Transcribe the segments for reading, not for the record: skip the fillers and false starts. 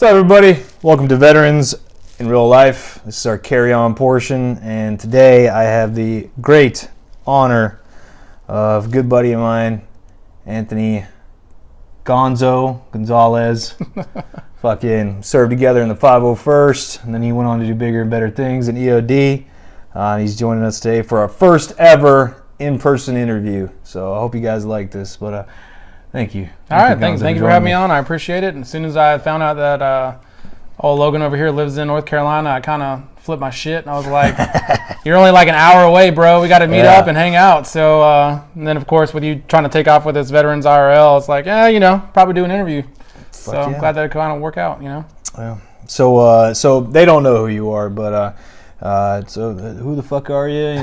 What's up, everybody? Welcome to Veterans in Real Life. This is our carry-on portion, and today I have the great honor of a good buddy of mine, Anthony Gonzales. Fucking served together in the 501st, and then he went on to do bigger and better things in EOD. He's joining us today for our first ever in-person interview. So I hope you guys like this, but thank you. All right, thank you for having me on. I appreciate it. And as soon as I found out that old Logan over here lives in North Carolina, I kind of flipped my shit. And I was like, you're only like an hour away, bro. We got to meet up and hang out. So and then, of course, with you trying to take off with this Veterans IRL, it's like, probably do an interview. So I'm glad that it kind of work out, Yeah. So they don't know who you are, but so who the fuck are you?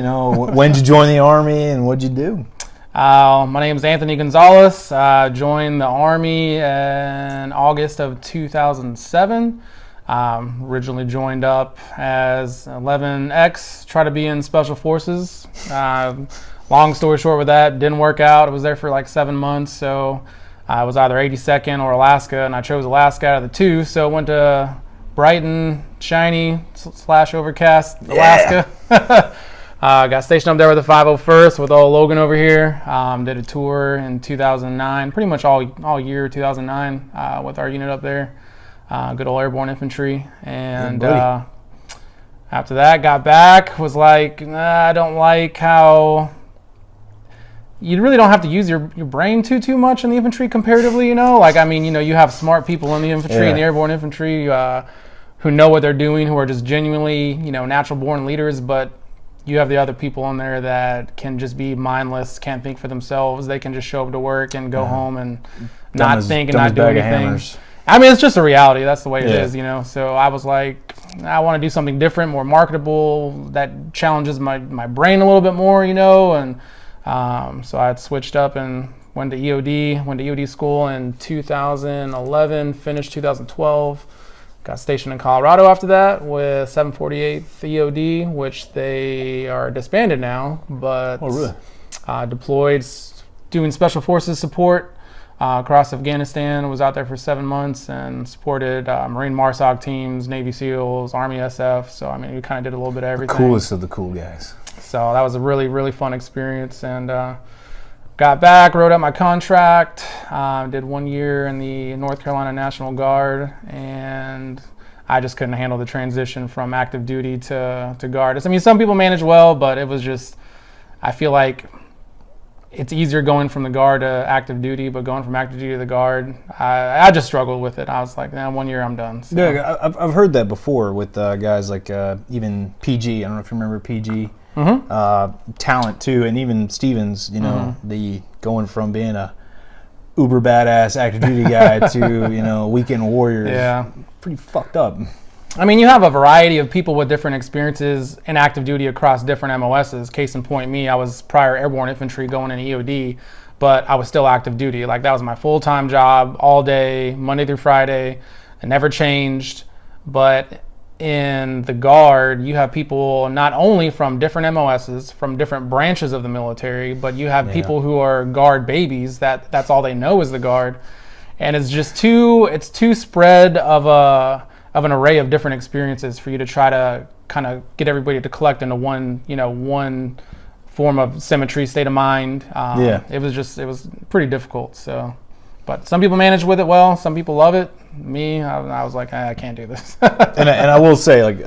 When'd you join the Army and what'd you do? My name is Anthony Gonzales. I joined the Army in August of 2007. Originally joined up as 11X, tried to be in Special Forces. Long story short with that, didn't work out. I was there for like 7 months, so I was either 82nd or Alaska, and I chose Alaska out of the two, so went to Brighton, shiny / overcast Alaska. Got stationed up there with the 501st with old Logan over here. Did a tour in 2009, pretty much all year 2009 with our unit up there. Good old Airborne Infantry. And after that, got back, was like, I don't like how you really don't have to use your brain too much in the infantry comparatively, you have smart people in the infantry, in the Airborne Infantry who know what they're doing, who are just genuinely, natural born leaders, but you have the other people in there that can just be mindless, can't think for themselves. They can just show up to work and go home and not think and not do anything. I mean, it's just a reality. That's the way it is, So I was like, I want to do something different, more marketable, that challenges my brain a little bit more, And so I had switched up and went to EOD school in 2011, finished 2012. Got stationed in Colorado after that with 748th EOD, which they are disbanded now, but deployed doing Special Forces support across Afghanistan. Was out there for 7 months and supported Marine MARSOC teams, Navy SEALs, Army SF. So, we kind of did a little bit of everything. The coolest of the cool guys. So that was a really, really fun experience. And got back, wrote up my contract, did 1 year in the North Carolina National Guard, and I just couldn't handle the transition from active duty to Guard. Some people manage well, but it was just, I feel like it's easier going from the Guard to active duty, but going from active duty to the Guard, I just struggled with it. I was like, 1 year, I'm done. So. Yeah, I've heard that before with guys like even PG. I don't know if you remember PG. Mm-hmm. Talent too, and even Stevens, the going from being a uber badass active duty guy to weekend warrior. Yeah, pretty fucked up. You have a variety of people with different experiences in active duty across different MOSs. Case in point, me, I was prior Airborne Infantry going in EOD, but I was still active duty. Like, that was my full-time job all day, Monday through Friday. It never changed. But in the Guard, you have people not only from different MOSs, from different branches of the military, but you have people who are Guard babies, that's all they know is the Guard. And it's just too spread of an array of different experiences for you to try to kind of get everybody to collect into one form of symmetry, state of mind. It was pretty difficult. So, but some people manage with it well, some people love it. Me, I was like, I can't do this. and I will say, like,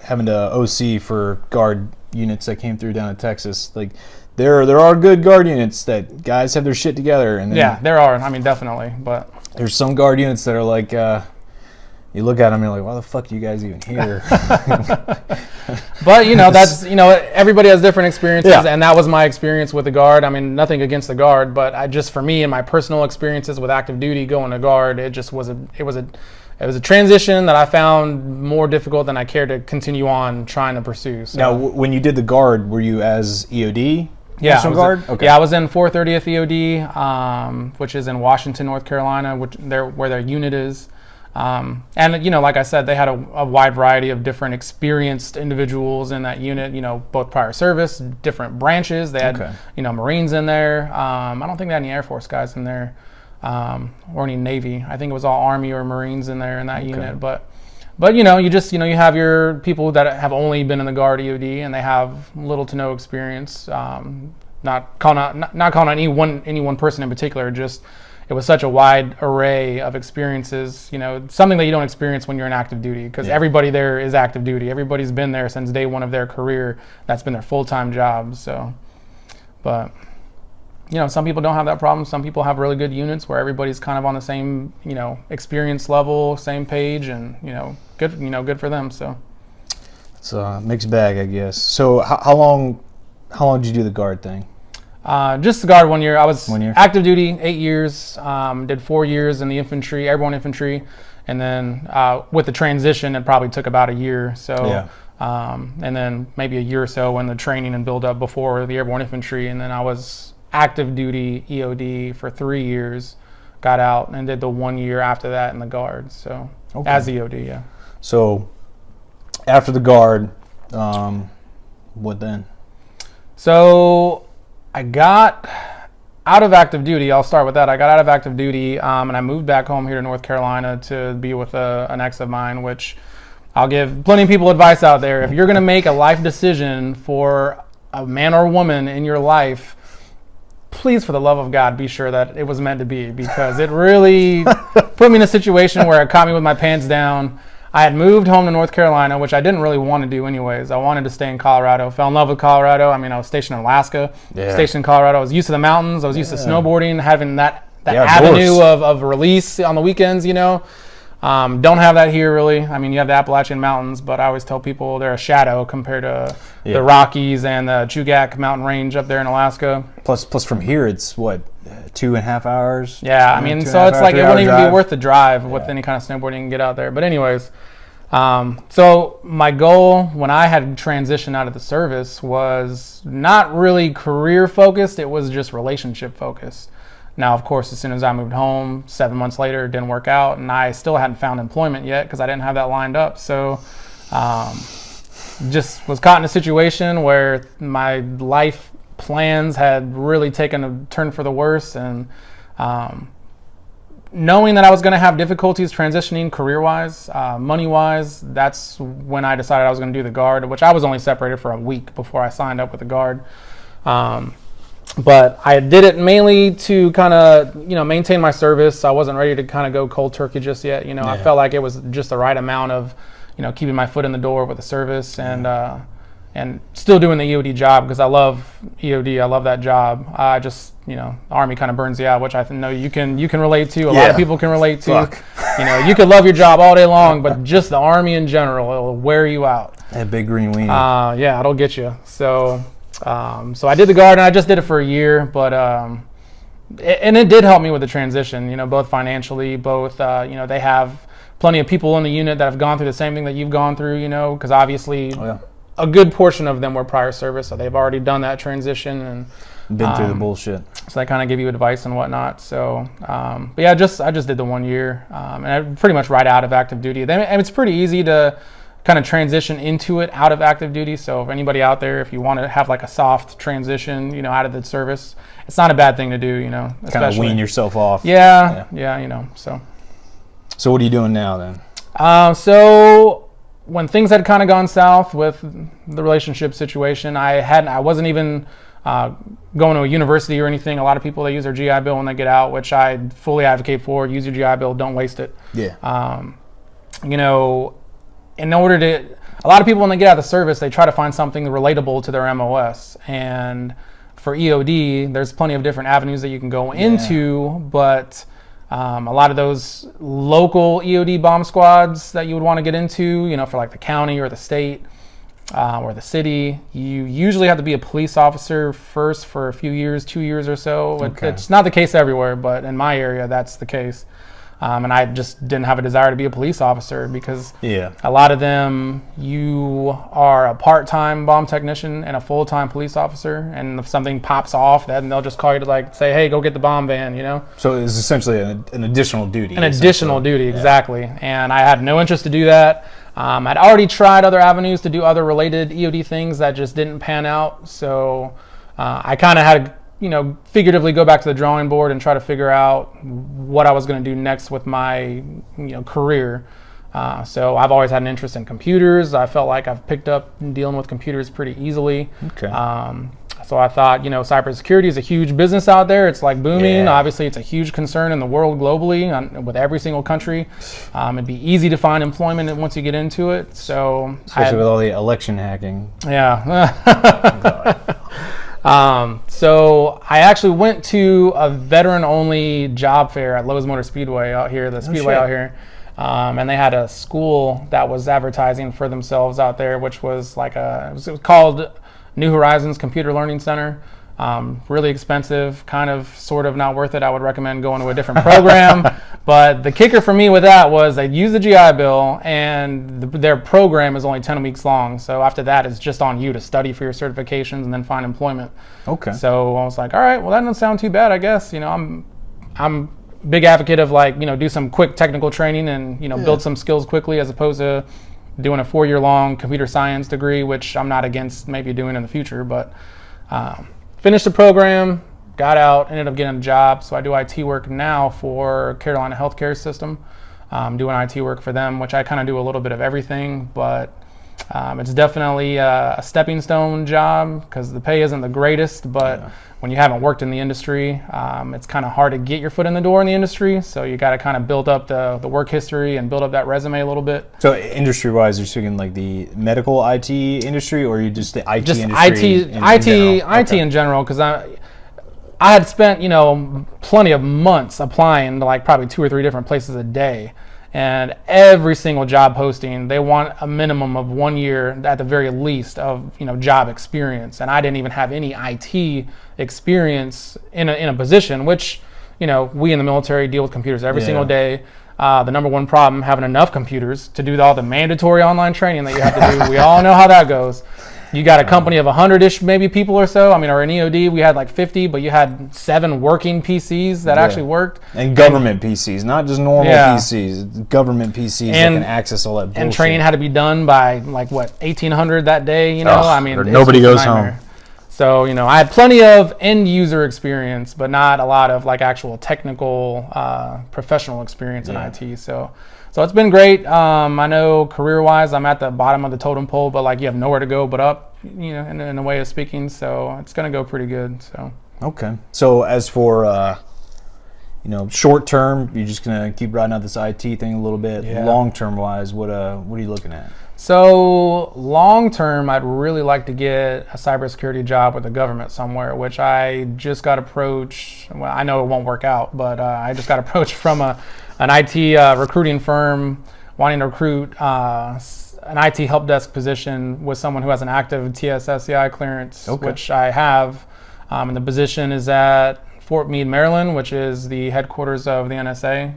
having to OC for Guard units that came through down in Texas, like, there are good Guard units that guys have their shit together. And then there are. Definitely. But there's some Guard units that are like, you look at them and you're like, why the fuck are you guys even here? But that's everybody has different experiences, and that was my experience with the Guard. Nothing against the Guard, but for me and my personal experiences with active duty going to Guard, it just was a transition that I found more difficult than I cared to continue on trying to pursue. So. Now, when you did the Guard, were you as EOD? Yeah, Guard? Okay. I was in 430th EOD, which is in Washington, North Carolina, where their unit is. And like I said, they had a wide variety of different experienced individuals in that unit, both prior service, different branches. They had, Marines in there. I don't think they had any Air Force guys in there. or any Navy. I think it was all Army or Marines in there in that unit. But you have your people that have only been in the Guard EOD and they have little to no experience. Not calling out any one person in particular. Just it was such a wide array of experiences. Something that you don't experience when you're in active duty, because everybody there is active duty. Everybody's been there since day one of their career. That's been their full-time job. So, but some people don't have that problem. Some people have really good units where everybody's kind of on the same experience level, same page, and good for them. So it's a mixed bag, I guess. So how long did you do the Guard thing? Just the Guard 1 year. I was 1 year. Active duty 8 years. Did 4 years in the infantry, Airborne Infantry, and then with the transition, it probably took about a year. So, and then maybe a year or so in the training and build up before the Airborne Infantry, and then I was active duty EOD for 3 years. Got out and did the 1 year after that in the Guard. So as EOD, yeah. So after the Guard, what then? So I got out of active duty. I'll start with that. I got out of active duty and I moved back home here to North Carolina to be with an ex of mine, which I'll give plenty of people advice out there. If you're going to make a life decision for a man or woman in your life, please, for the love of God, be sure that it was meant to be, because it really put me in a situation where it caught me with my pants down. I had moved home to North Carolina, which I didn't really want to do anyways. I wanted to stay in Colorado. Fell in love with Colorado. I mean, I was stationed in Alaska, stationed in Colorado. I was used to the mountains. I was used to snowboarding, having that avenue of release on the weekends, Don't have that here, really. I mean, you have the Appalachian Mountains, but I always tell people they're a shadow compared to the Rockies and the Chugach Mountain Range up there in Alaska. Plus from here, it's what, 2.5 hours? Yeah, I mean, so it's like it wouldn't even be worth the drive with any kind of snowboarding you can get out there. But anyways, so my goal when I had transitioned out of the service was not really career focused. It was just relationship focused. Now, of course, as soon as I moved home, 7 months later, it didn't work out, and I still hadn't found employment yet because I didn't have that lined up. So just was caught in a situation where my life plans had really taken a turn for the worse, and knowing that I was going to have difficulties transitioning career-wise, money-wise, that's when I decided I was going to do the Guard, which I was only separated for a week before I signed up with the Guard. But I did it mainly to kind of, maintain my service. I wasn't ready to kind of go cold turkey just yet. I felt like it was just the right amount of, keeping my foot in the door with the service and still doing the EOD job, because I love EOD. I love that job. I just, the Army kind of burns you out, which I know you can relate to. A lot of people can relate to. You could love your job all day long, but just the Army in general, it'll wear you out. That big green weenie. It'll get you. So I did the Guard, and I just did it for a year, but it did help me with the transition, both financially, both, they have plenty of people in the unit that have gone through the same thing that you've gone through, because obviously a good portion of them were prior service, so they've already done that transition and been through the bullshit. So they kind of give you advice and whatnot. So, but yeah, I just did the 1 year, and I pretty much right out of active duty. And it's pretty easy to kind of transition into it out of active duty. So if anybody out there, if you want to have like a soft transition, out of the service, it's not a bad thing to do, kind of wean yourself off. Yeah. So what are you doing now then? So when things had kind of gone south with the relationship situation, I wasn't even going to a university or anything. A lot of people, they use their GI Bill when they get out, which I fully advocate for. Use your GI Bill, don't waste it. In order to, a lot of people when they get out of the service, they try to find something relatable to their MOS. And for EOD, there's plenty of different avenues that you can go into, but a lot of those local EOD bomb squads that you would want to get into, for like the county or the state or the city, you usually have to be a police officer first for a few years, 2 years or so. It's not the case everywhere, but in my area, that's the case. And I just didn't have a desire to be a police officer, because a lot of them, you are a part-time bomb technician and a full-time police officer, and if something pops off, then they'll just call you to say, hey, go get the bomb van, So it's essentially an additional duty. An additional duty, exactly. And I had no interest to do that. I'd already tried other avenues to do other related EOD things that just didn't pan out. So I kind of had figuratively go back to the drawing board and try to figure out what I was going to do next with my, career. So I've always had an interest in computers. I felt like I've picked up dealing with computers pretty easily. Okay. So I thought, cybersecurity is a huge business out there. It's like booming. Yeah. Obviously, it's a huge concern in the world globally, with every single country. It'd be easy to find employment once you get into it. So especially with all the election hacking. Yeah. So I actually went to a veteran-only job fair at Lowe's Motor Speedway out here, the Speedway out here. And they had a school that was advertising for themselves out there, which was like it was called New Horizons Computer Learning Center. Really expensive, kind of, sort of not worth it. I would recommend going to a different program. But the kicker for me with that was they use the GI Bill, and their program is only 10 weeks long. So after that, it's just on you to study for your certifications and then find employment. Okay. So I was like, all right, well, that doesn't sound too bad, I guess. I'm big advocate of do some quick technical training and build some skills quickly, as opposed to doing a 4-year-long computer science degree, which I'm not against maybe doing in the future. But finished the program, got out, ended up getting a job. So I do IT work now for Carolina Healthcare System. Doing IT work for them, which I kind of do a little bit of everything, but it's definitely a stepping stone job because the pay isn't the greatest, but when you haven't worked in the industry, it's kind of hard to get your foot in the door in the industry. So you got to kind of build up the work history and build up that resume a little bit. So industry-wise, you're speaking like the medical IT industry, or you just the IT just industry? IT in general, because I had spent plenty of months applying to like probably 2 or 3 different places a day. And every single job posting, they want a minimum of 1 year at the very least of job experience. And I didn't even have any IT experience in a position, which we in the military deal with computers every single day. The number one problem, having enough computers to do all the mandatory online training that you have to do. We all know how that goes. You got a company of 100-ish maybe people or so. I mean, or an EOD, we had like 50, but you had 7 working PCs that actually worked. And government PCs, not just normal PCs. Government PCs that can access all that bullshit. And training had to be done by 1800 that day. Nobody goes home. So I had plenty of end user experience, but not a lot of actual technical professional experience in IT. So it's been great. I know career-wise, I'm at the bottom of the totem pole, but you have nowhere to go but up, in a way of speaking. So it's going to go pretty good. So okay. So as for short term, you're just going to keep riding out this IT thing a little bit. Yeah. Long term wise, what are you looking at? So long term, I'd really like to get a cybersecurity job with the government somewhere, which I just got approached. Well, I know it won't work out, but I just got approached from an IT recruiting firm wanting to recruit an IT help desk position with someone who has an active TS/SCI clearance, which I have. And the position is at Fort Meade, Maryland, which is the headquarters of the NSA.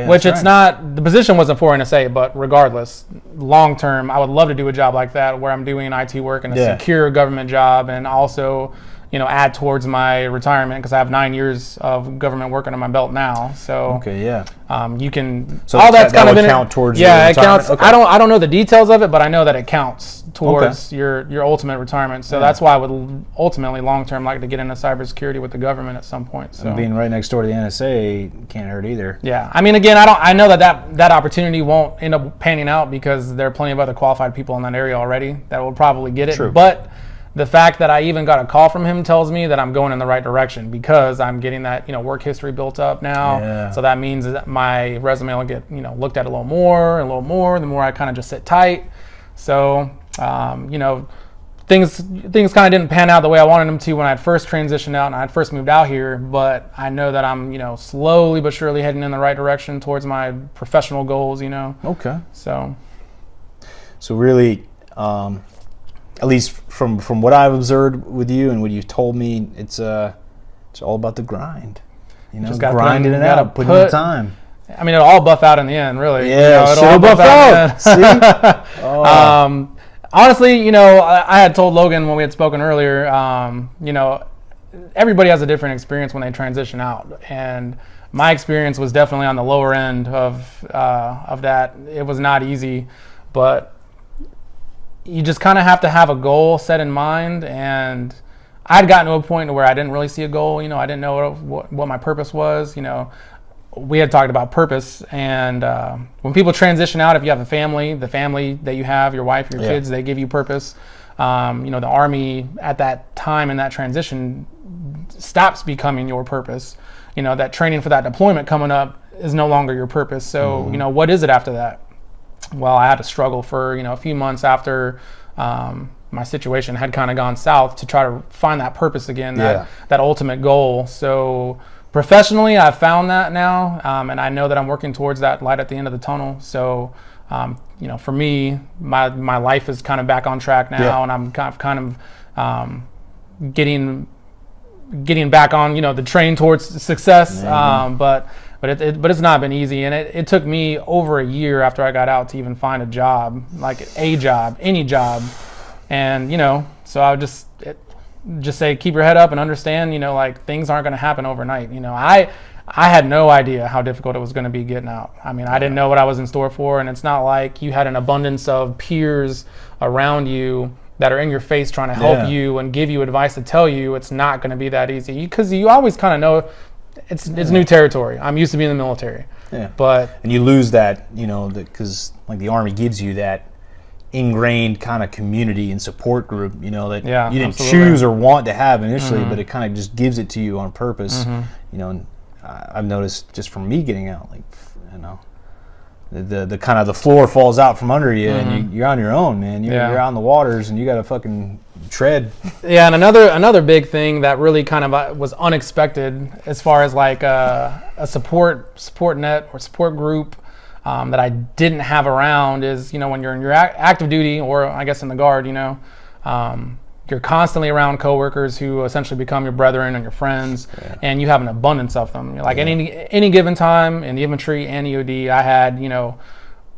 Which it's not, the position wasn't for NSA, but regardless, long term, I would love to do a job like that where I'm doing IT work in a secure government job, and also, add towards my retirement, because I have 9 years of government work under my belt now. So you can, so all that's that kind of would count towards your it retirement? counts. I don't know the details of it, but I know that it counts towards your ultimate retirement. So that's why I would ultimately long term like to get into cybersecurity with the government at some point. So and being right next door to the NSA can't hurt either. Yeah, I mean, again, I know that opportunity won't end up panning out because there are plenty of other qualified people in that area already that will probably get it. True. But the fact that I even got a call from him tells me that I'm going in the right direction, because I'm getting that work history built up now. Yeah. So that means that my resume will get looked at a little more, the more I kind of just sit tight. So things kind of didn't pan out the way I wanted them to when I first transitioned out and I first moved out here, but I know that I'm slowly but surely heading in the right direction towards my professional goals. Okay. So really, at least from what I've observed with you and what you've told me, it's all about the grind. Just grinding it out, putting in the time. I mean, it'll all buff out in the end, really. Yeah, it'll all buff out. See? Oh. Honestly, I had told Logan when we had spoken earlier, everybody has a different experience when they transition out, and my experience was definitely on the lower end of that. It was not easy, but you just kind of have to have a goal set in mind, and I'd gotten to a point where I didn't really see a goal. I didn't know what my purpose was. We had talked about purpose, and when people transition out, if you have a family, the family that you have, your wife, your kids, they give you purpose. The Army at that time in that transition stops becoming your purpose. That training for that deployment coming up is no longer your purpose. So, what is it after that? Well, I had to struggle for, a few months after my situation had kind of gone south to try to find that purpose again, that ultimate goal. So professionally, I've found that now, and I know that I'm working towards that light at the end of the tunnel. So, for me, my life is kind of back on track now, and I'm kind of getting back on, the train towards success. But it's not been easy, and it took me over a year after I got out to even find a job, like any job, and so I would just say keep your head up and understand, like things aren't going to happen overnight. I had no idea how difficult it was going to be getting out. I mean, I didn't know what I was in store for, and it's not like you had an abundance of peers around you that are in your face trying to help you and give you advice to tell you it's not going to be that easy, because you always kind of know it's new territory. I'm used to being in the military. Yeah. And you lose that, because like the Army gives you that ingrained kind of community and support group, that you didn't choose or want to have initially, but it kind of just gives it to you on purpose. And I've noticed just from me getting out, like, the kind of the floor falls out from under you, and you're on your own, man. You're out in the waters, and you got to fucking tread. Yeah, and another big thing that really kind of was unexpected, as far as like a support net or support group that I didn't have around, is when you're in your active duty, or I guess in the Guard, you're constantly around coworkers who essentially become your brethren and your friends, and you have an abundance of them. Like any given time in the infantry and EOD, I had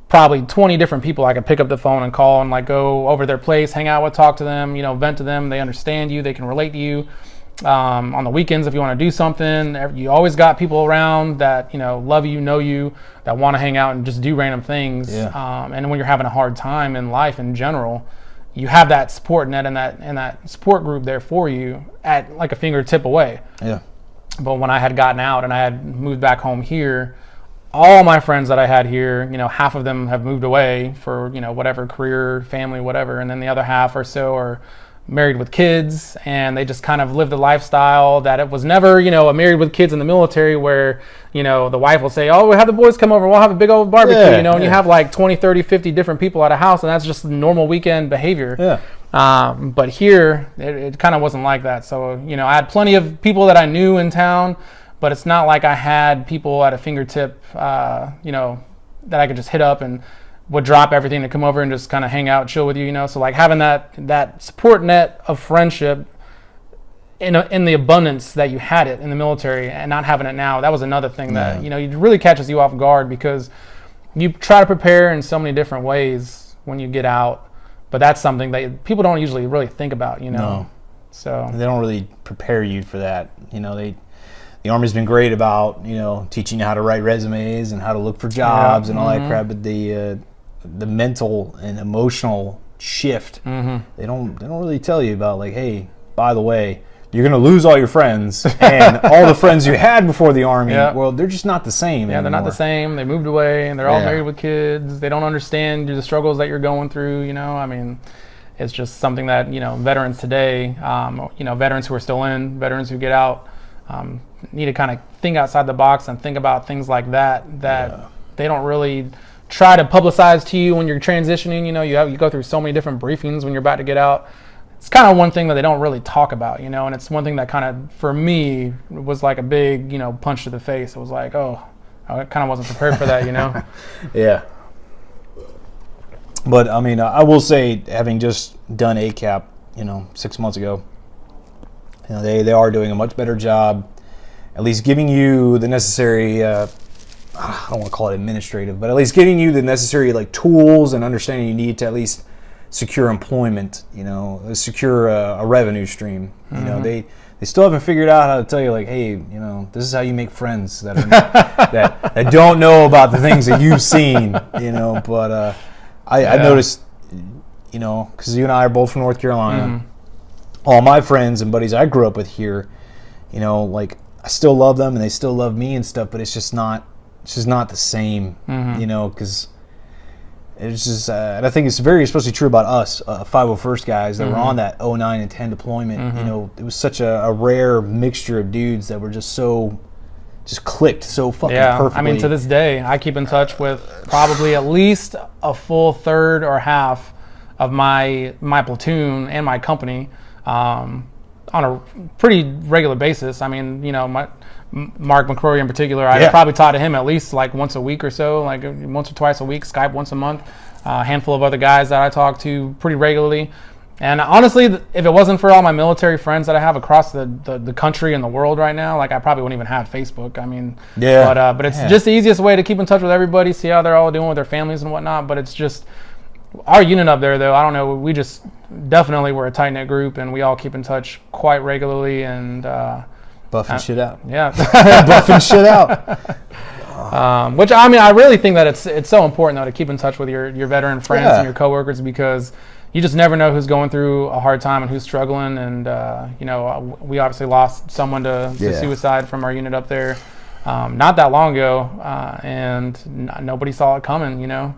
probably 20 different people I could pick up the phone and call and like go over their place, hang out with, talk to them, vent to them. They understand you, they can relate to you. On the weekends, if you want to do something, you always got people around that love you, know you, that want to hang out and just do random things. And when you're having a hard time in life in general, you have that support net and that support group there for you at like a fingertip away. But when I had gotten out and I had moved back home here, all my friends that I had here, half of them have moved away for whatever career, family, whatever, and then the other half or so are married with kids, and they just kind of live the lifestyle that it was never, a married with kids in the military where, the wife will say, oh, we'll have the boys come over, we'll have a big old barbecue, and you have like 20, 30, 50 different people at a house, and that's just normal weekend behavior. But here, it kind of wasn't like that. So, I had plenty of people that I knew in town, but it's not like I had people at a fingertip, that I could just hit up and would drop everything to come over and just kind of hang out, chill with you, So like having that support net of friendship in the abundance that you had it in the military and not having it now, that was another thing that, it really catches you off guard, because you try to prepare in so many different ways when you get out, but that's something that people don't usually really think about, No. So they don't really prepare you for that. The Army's been great about, teaching you how to write resumes and how to look for jobs and all that crap, but the mental and emotional shift, they don't really tell you about, like, hey, by the way, you're going to lose all your friends, and all the friends you had before the Army, well, they're just not the same anymore. They're not the same. They moved away, and they're all married with kids. They don't understand the struggles that you're going through, I mean, it's just something that, veterans today, veterans who are still in, veterans who get out, need to kind of think outside the box and think about things like that they don't really try to publicize to you when you're transitioning. You go through so many different briefings when you're about to get out. It's kind of one thing that they don't really talk about, and it's one thing that kind of, for me, was like a big, punch to the face. It was like, oh, I kind of wasn't prepared for that, Yeah. But, I mean, I will say, having just done ACAP, 6 months ago, they are doing a much better job, at least giving you the necessary, I don't want to call it administrative, but at least giving you the necessary like tools and understanding you need to at least secure employment, secure a revenue stream. They still haven't figured out how to tell you, like, hey, this is how you make friends that that don't know about the things that you've seen, But I noticed, because you and I are both from North Carolina. all my friends and buddies I grew up with here, you know, like I still love them and they still love me and stuff, but it's just not the same, you know, because it's just, and I think it's very especially true about us, 501st guys that were on that 09 and 10 deployment. You know, it was such a rare mixture of dudes that were just clicked so fucking perfectly. I mean, to this day, I keep in touch with probably at least a full third or half of my platoon and my company on a pretty regular basis. I mean, you know, Mark McCrory in particular, I probably talk to him at least like once a week or so, like once or twice a week, Skype once a month. A handful of other guys that I talk to pretty regularly. And honestly, if it wasn't for all my military friends that I have across the country and the world right now, like I probably wouldn't even have Facebook. I mean, but it's just the easiest way to keep in touch with everybody, see how they're all doing with their families and whatnot. But it's just our unit up there, though. I don't know. We just definitely were a tight knit group, and we all keep in touch quite regularly and buffing shit out. Yeah, buffing shit out. Which I mean, I really think that it's so important though to keep in touch with your veteran friends and your coworkers, because you just never know who's going through a hard time and who's struggling. And you know, we obviously lost someone to suicide from our unit up there not that long ago, and nobody saw it coming. You know,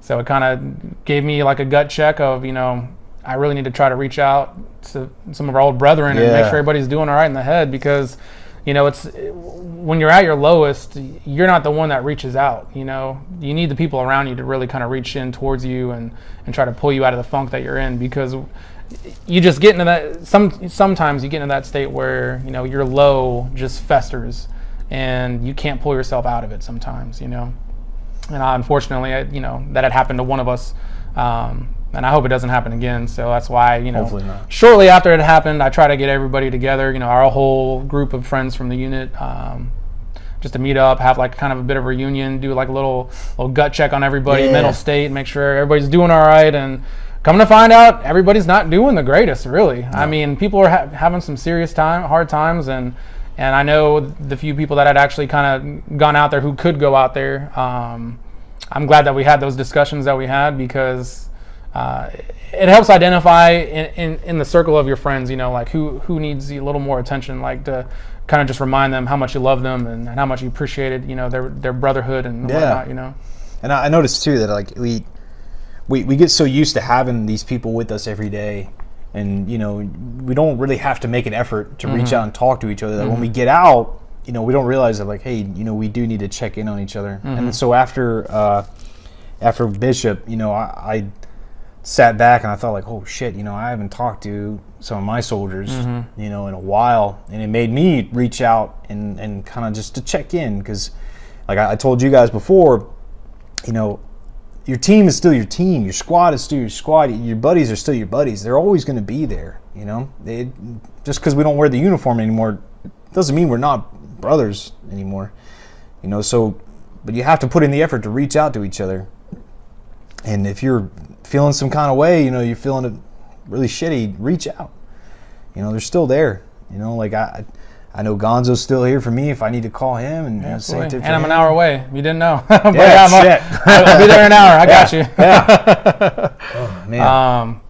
so it kind of gave me like a gut check of, you know, I really need to try to reach out to some of our old brethren and make sure everybody's doing all right in the head, because, you know, it's when you're at your lowest, you're not the one that reaches out. You know, you need the people around you to really kind of reach in towards you and try to pull you out of the funk that you're in, because you just get into that. Sometimes you get into that state where, you know, your low just festers and you can't pull yourself out of it sometimes, you know. And unfortunately, you know, that had happened to one of us. And I hope it doesn't happen again. So that's why, you know, shortly after it happened, I try to get everybody together, you know, our whole group of friends from the unit, just to meet up, have like kind of a bit of a reunion, do like a little gut check on everybody, mental state, make sure everybody's doing all right. And come to find out, everybody's not doing the greatest, really. No. I mean, people are having some serious hard times, and I know the few people that had actually kind of gone out there who could go out there. I'm glad that we had those discussions that we had, because it helps identify in the circle of your friends, you know, like who needs a little more attention, like to kind of just remind them how much you love them and how much you appreciated, you know, their brotherhood and whatnot, you know. And I noticed too that like we get so used to having these people with us every day, and, you know, we don't really have to make an effort to reach out and talk to each other. That when we get out, you know, we don't realize that, like, hey, you know, we do need to check in on each other. And so after Bishop, you know, I sat back and I thought, like, oh shit, you know, I haven't talked to some of my soldiers, you know, in a while, and it made me reach out and kind of just to check in, because like I told you guys before, you know, your team is still your team, your squad is still your squad, your buddies are still your buddies. They're always going to be there, you know. Just because we don't wear the uniform anymore doesn't mean we're not brothers anymore, you know. So, but you have to put in the effort to reach out to each other. And if you're feeling some kind of way, you know, you're feeling it really shitty, reach out. You know, they're still there. You know, like I know Gonzo's still here for me if I need to call him and say it to him. And I'm an hour away. You didn't know. But shit. I'll be there in an hour. I got you. Yeah. Oh, man.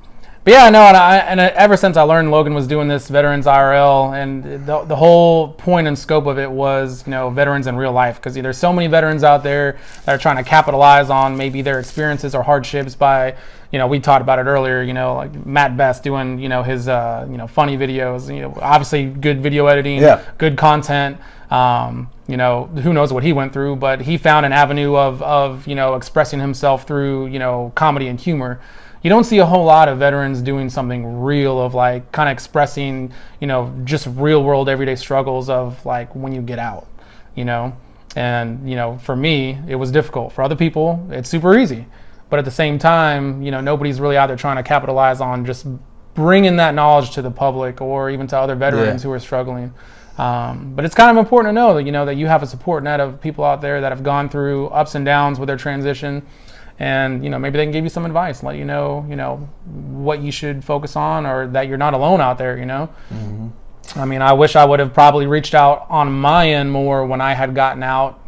But yeah, no, and ever since I learned Logan was doing this Veterans IRL, and the whole point and scope of it was, you know, veterans in real life, because there's so many veterans out there that are trying to capitalize on maybe their experiences or hardships by, you know, we talked about it earlier, you know, like Matt Best doing, you know, his, you know, funny videos, you know, obviously good video editing, good content. You know, who knows what he went through, but he found an avenue of, you know, expressing himself through, you know, comedy and humor. You don't see a whole lot of veterans doing something real, of like kind of expressing, you know, just real world everyday struggles of like when you get out, you know. And, you know, for me, it was difficult. For other people, it's super easy. But at the same time, you know, nobody's really out there trying to capitalize on just bringing that knowledge to the public or even to other veterans who are struggling. But it's kind of important to know that, you know, that you have a support net of people out there that have gone through ups and downs with their transition. And, you know, maybe they can give you some advice, let you know, what you should focus on, or that you're not alone out there, you know. I mean, I wish I would have probably reached out on my end more when I had gotten out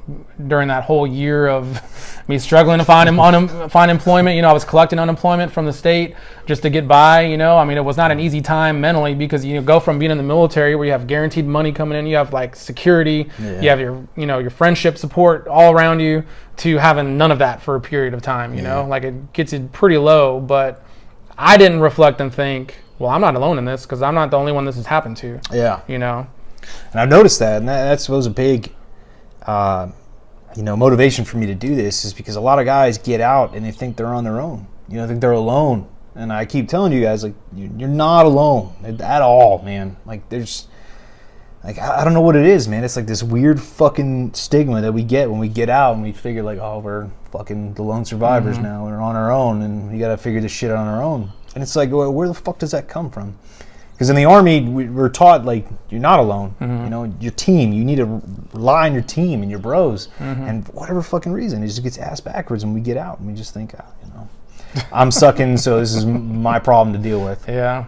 during that whole year of me struggling to find employment. I was collecting unemployment from the state just to get by. It was not an easy time mentally, because you go from being in the military where you have guaranteed money coming in, you have like security, you have your friendship support all around you, to having none of that for a period of time. Like it gets you pretty low. But I didn't reflect and think, well, I'm not alone in this, because I'm not the only one this has happened to. Yeah. And I've noticed that, and that was a big, motivation for me to do this, is because a lot of guys get out and they think they're on their own. They think they're alone. And I keep telling you guys, like, you're not alone at all, man. Like, there's, like, I don't know what it is, man. It's like this weird fucking stigma that we get when we get out and we figure, like, oh, we're fucking the lone survivors now. We're on our own, and we got to figure this shit out on our own. And it's like, well, where the fuck does that come from? Because in the Army, we're taught, like, you're not alone. Your team, you need to rely on your team and your bros. And for whatever fucking reason, it just gets ass backwards when we get out. And we just think, I'm sucking, so this is my problem to deal with. Yeah.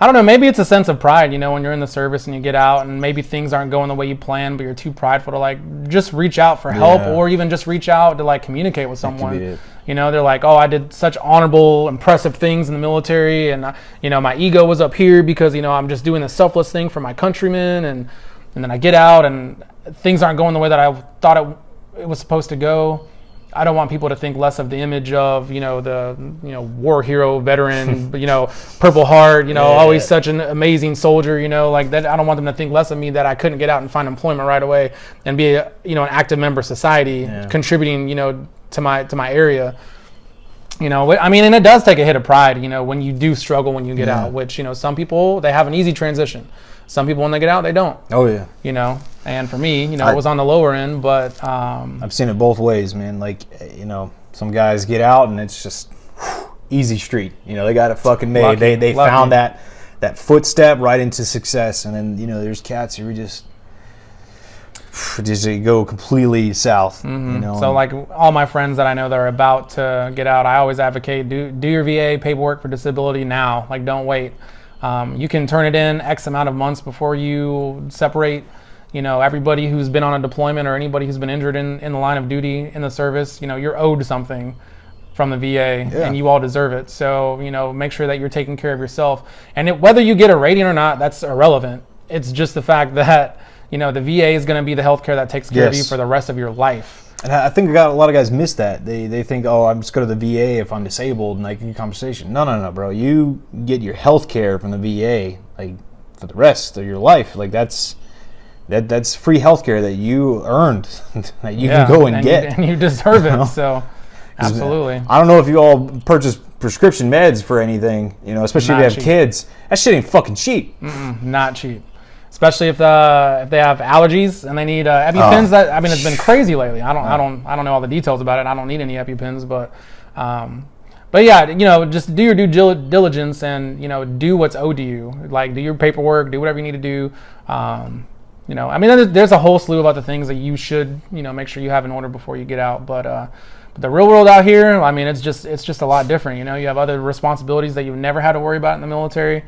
I don't know, maybe it's a sense of pride, when you're in the service and you get out and maybe things aren't going the way you planned, but you're too prideful to, like, just reach out for help, or even just reach out to, like, communicate with someone. They're like, oh, I did such honorable, impressive things in the military, and, my ego was up here because, I'm just doing this selfless thing for my countrymen, and then I get out and things aren't going the way that I thought it was supposed to go. I don't want people to think less of the image of, the, war hero veteran, Purple Heart, always such an amazing soldier, like that. I don't want them to think less of me that I couldn't get out and find employment right away and be an active member of society, contributing, to my area. And it does take a hit of pride, when you do struggle when you get out, which, some people, they have an easy transition. Some people, when they get out, they don't. Oh, yeah. And for me, it was on the lower end, but... I've seen it both ways, man. Like, some guys get out and it's just easy street. They got it fucking made. Lucky. They found that footstep right into success. And then, there's cats who just go completely south. So, like, all my friends that I know that are about to get out, I always advocate, do your VA paperwork for disability now. Like, don't wait. You can turn it in X amount of months before you separate, everybody who's been on a deployment or anybody who's been injured in the line of duty in the service. You're owed something from the VA, and you all deserve it. So, make sure that you're taking care of yourself. And whether you get a rating or not, that's irrelevant. It's just the fact that, the VA is going to be the healthcare that takes care of you for the rest of your life. And I think a lot of guys miss that. They think, oh, I'm just go to the VA if I'm disabled, and like in conversation. No, bro. You get your health care from the VA, like, for the rest of your life. Like, that's free health care that you earned, that you can go and get. And you deserve it, so absolutely. I don't know if you all purchase prescription meds for anything, especially if you have kids. That shit ain't fucking cheap. Not cheap. Especially if they have allergies and they need EpiPens. It's been crazy lately. I don't know all the details about it. I don't need any EpiPens, but yeah, just do your due diligence and do what's owed to you. Like, do your paperwork, do whatever you need to do. There's a whole slew of other things that you should make sure you have in order before you get out. But the real world out here, it's just a lot different. You have other responsibilities that you've never had to worry about in the military.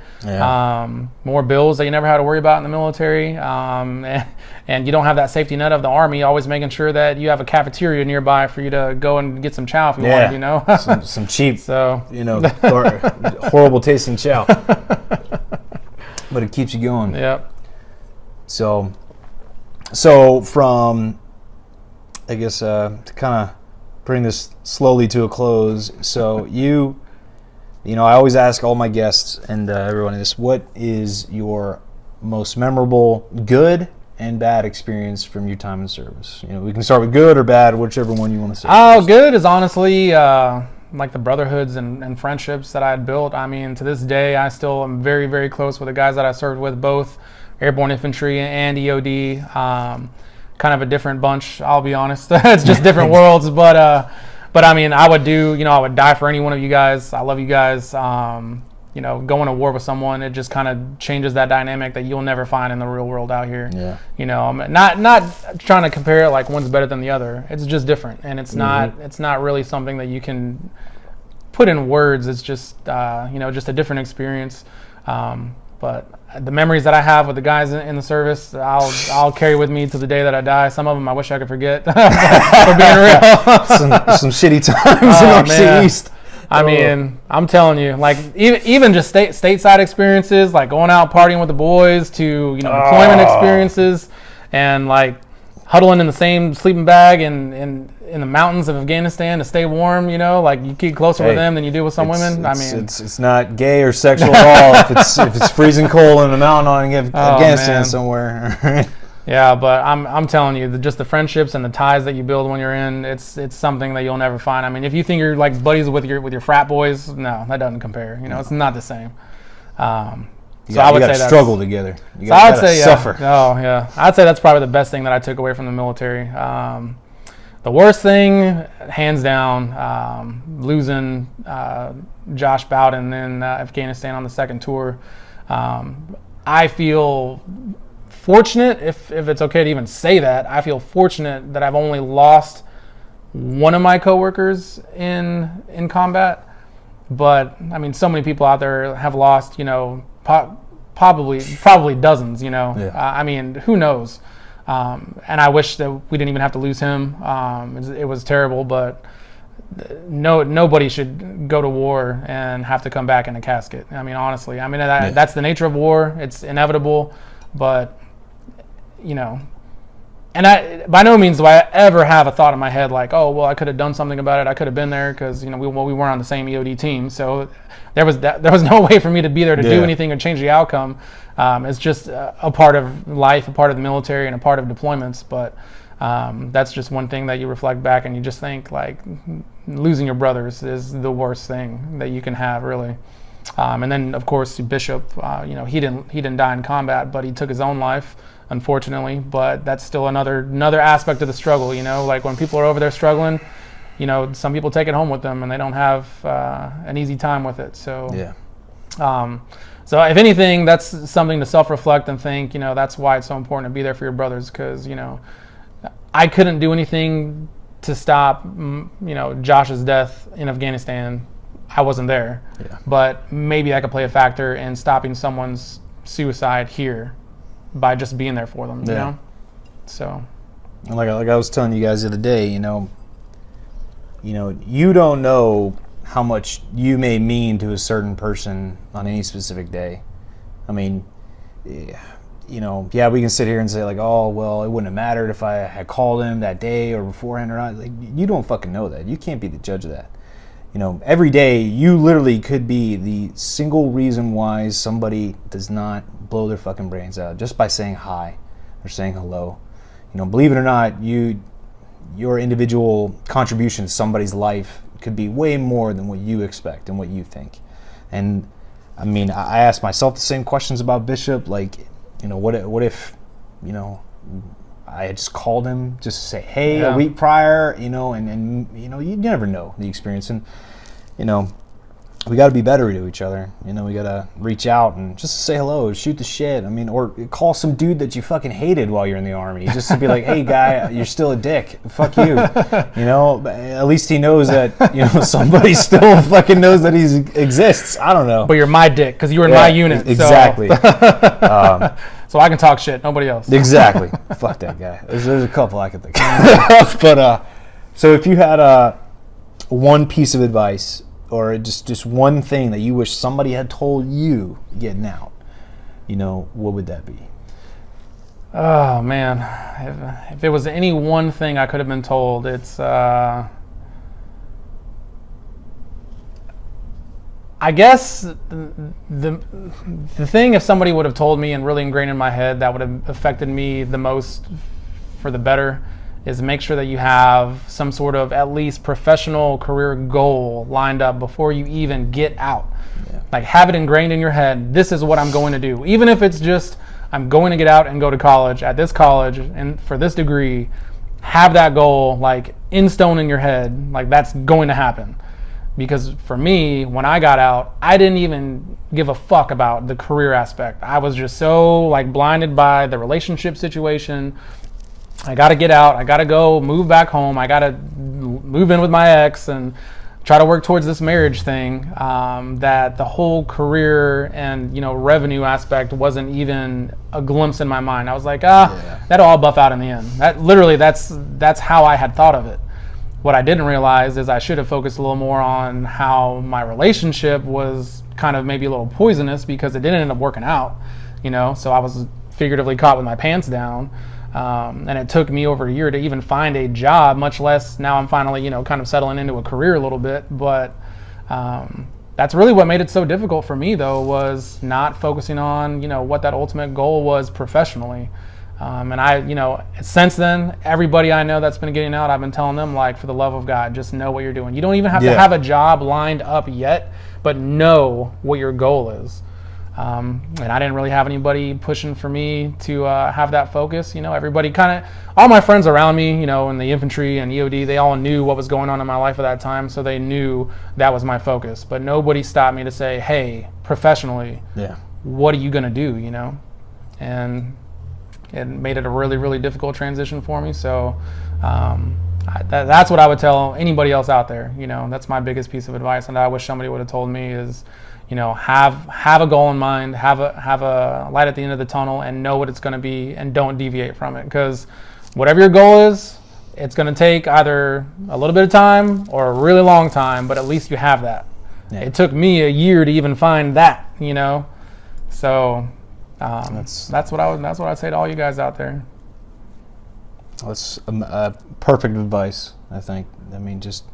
More bills that you never had to worry about in the military. And you don't have that safety net of the Army, always making sure that you have a cafeteria nearby for you to go and get some chow if you want, some cheap, so horrible tasting chow. But it keeps you going. Yep. So from, I guess, to kind of bring this slowly to a close. So I always ask all my guests and everyone this, what is your most memorable good and bad experience from your time in service? We can start with good or bad, whichever one you want to say. Oh, good is honestly like the brotherhoods and friendships that I had built. To this day, I still am very, very close with the guys that I served with, both Airborne Infantry and EOD. Kind of a different bunch, I'll be honest. It's just different worlds, but I would die for any one of you guys. I love you guys. Going to war with someone, it just kind of changes that dynamic that you'll never find in the real world out here. I'm not trying to compare it like one's better than the other. It's just different, and it's not really something that you can put in words. It's just just a different experience. But the memories that I have with the guys in the service, I'll carry with me to the day that I die. Some of them I wish I could forget. For being real, some shitty times in RC East. I mean, I'm telling you, like even just stateside experiences, like going out partying with the boys, to deployment experiences, and like huddling in the same sleeping bag in the mountains of Afghanistan to stay warm. Like you keep closer with them than you do with some women. It's not gay or sexual at all if it's freezing cold in the mountain in Afghanistan somewhere. Yeah, but I'm telling you, just the friendships and the ties that you build when you're in, it's something that you'll never find. I mean, if you think you're like buddies with your frat boys, no, that doesn't compare. It's not the same. So I would say struggle together. You gotta suffer. Oh yeah, I'd say that's probably the best thing that I took away from the military. The worst thing, hands down, losing Josh Bowden in Afghanistan on the second tour. I feel fortunate, if it's okay to even say that, I feel fortunate that I've only lost one of my coworkers in combat. But I mean, so many people out there have lost, probably dozens. Yeah. I mean, who knows? And I wish that we didn't even have to lose him. It was terrible, but nobody should go to war and have to come back in a casket. I mean, honestly, that's the nature of war. It's inevitable, but and I by no means do I ever have a thought in my head like, oh well, I could have done something about it. I could have been there because we weren't on the same EOD team, so there was no way for me to be there to do anything or change the outcome. It's just a part of life, a part of the military, and a part of deployments. But that's just one thing that you reflect back and you just think like losing your brothers is the worst thing that you can have, really. And then of course Bishop, he didn't die in combat, but he took his own life, unfortunately. But that's still another aspect of the struggle. Like when people are over there struggling, some people take it home with them and they don't have an easy time with it. So yeah. So if anything, that's something to self-reflect and think, that's why it's so important to be there for your brothers, because, I couldn't do anything to stop, Josh's death in Afghanistan. I wasn't there. Yeah. But maybe I could play a factor in stopping someone's suicide here by just being there for them, you know? So. Like I was telling you guys the other day, you don't know how much you may mean to a certain person on any specific day. I mean, we can sit here and say like, oh, well, it wouldn't have mattered if I had called him that day or beforehand or not. Like, you don't fucking know that. You can't be the judge of that. Every day you literally could be the single reason why somebody does not blow their fucking brains out just by saying hi or saying hello. Believe it or not, your individual contribution to somebody's life could be way more than what you expect and what you think. And I mean, I ask myself the same questions about Bishop. Like, what if I had just called him just to say hey a week prior, and you never know the experience. And we got to be better to each other. We got to reach out and just say hello, shoot the shit. I mean, or call some dude that you fucking hated while you're in the Army, just to be like, hey guy, you're still a dick, fuck you. At least he knows that somebody still fucking knows that he exists. I don't know, but you're my dick because you were in my unit. Exactly. So I can talk shit, nobody else. Exactly. Fuck that guy. There's a couple I can think of. But so if you had one piece of advice or just one thing that you wish somebody had told you getting out, what would that be? Oh man, if it was any one thing I could have been told, it's I guess the thing, if somebody would have told me and really ingrained in my head that would have affected me the most for the better, is make sure that you have some sort of at least professional career goal lined up before you even get out. Yeah. Like have it ingrained in your head, this is what I'm going to do. Even if it's just, I'm going to get out and go to college at this college and for this degree, have that goal like in stone in your head, like that's going to happen. Because for me, when I got out, I didn't even give a fuck about the career aspect. I was just so like blinded by the relationship situation. I got to get out. I got to go move back home. I got to move in with my ex and try to work towards this marriage thing, that the whole career and, you know, revenue aspect wasn't even a glimpse in my mind. I was like, that'll all buff out in the end. That's how I had thought of it. What I didn't realize is I should have focused a little more on how my relationship was kind of maybe a little poisonous, because it didn't end up working out, you know. So I was figuratively caught with my pants down. And it took me over a year to even find a job, much less now I'm finally, you know, kind of settling into a career a little bit. But that's really what made it so difficult for me, though, was not focusing on, you know, what that ultimate goal was professionally. And I, you know, since then, everybody I know that's been getting out, I've been telling them, like, for the love of God, just know what you're doing. You don't even have to have a job lined up yet, but know what your goal is. And I didn't really have anybody pushing for me to have that focus. You know, everybody kind of, all my friends around me, you know, in the infantry and EOD, they all knew what was going on in my life at that time, so they knew that was my focus. But nobody stopped me to say, hey, professionally, what are you going to do, you know? And it made it a really, really difficult transition for me. So that's what I would tell anybody else out there. You know, that's my biggest piece of advice, and I wish somebody would have told me is, you know, have a goal in mind, have a light at the end of the tunnel, and know what it's going to be, and don't deviate from it. Because whatever your goal is, it's going to take either a little bit of time or a really long time, but at least you have that. Yeah. It took me a year to even find that, you know. So that's what I'd say to all you guys out there. That's perfect advice, I think. I mean, just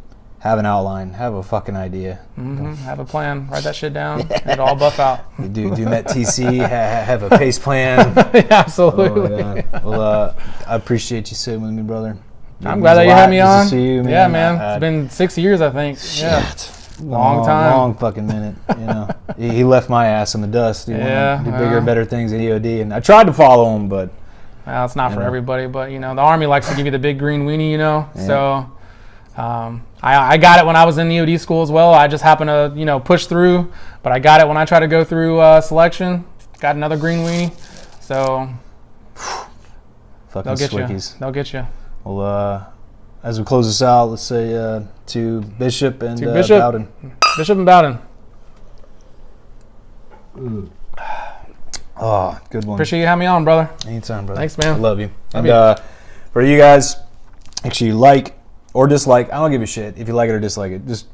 have an outline, have a fucking idea. Have a plan, write that shit down, and it'll all buff out. You do Met TC, have a pace plan. Absolutely. Oh my God. Well, I appreciate you sitting with me, brother. I'm glad that you had me on. To see you, man. Yeah, man. It's been 6 years, I think. Shit. Yeah. Long time. Long fucking minute. You know, he left my ass in the dust. He wanted to do bigger, better things in EOD, and I tried to follow him, but well, it's not for everybody. But you know, the Army likes to give you the big green weenie. You know, so I got it when I was in EOD school as well. I just happened to, you know, push through, but I got it when I tried to go through selection. Got another green weenie. So fucking swickies. They'll get you. Well, as we close this out, let's say to Bishop and Bowden. Bishop and Bowden. Oh, good one. Appreciate you having me on, brother. Anytime, brother. Thanks, man. I love you. And for you guys, make sure you like or dislike. I don't give a shit if you like it or dislike it. Just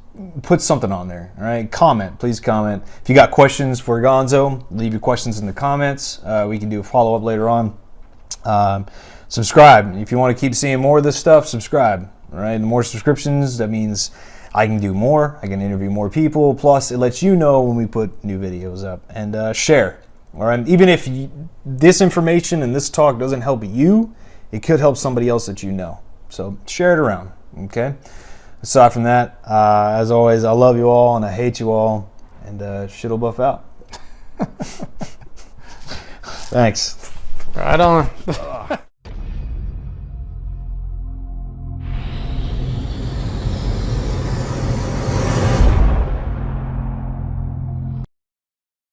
put something on there, all right? Comment. Please comment. If you got questions for Gonzo, leave your questions in the comments. We can do a follow-up later on. Subscribe. If you want to keep seeing more of this stuff, subscribe. All right. The more subscriptions, that means I can do more. I can interview more people. Plus, it lets you know when we put new videos up. And share. All right. Even if this information and this talk doesn't help you, it could help somebody else that you know. So share it around. Okay. Aside from that, as always, I love you all and I hate you all. And shit'll buff out. Thanks. Right on.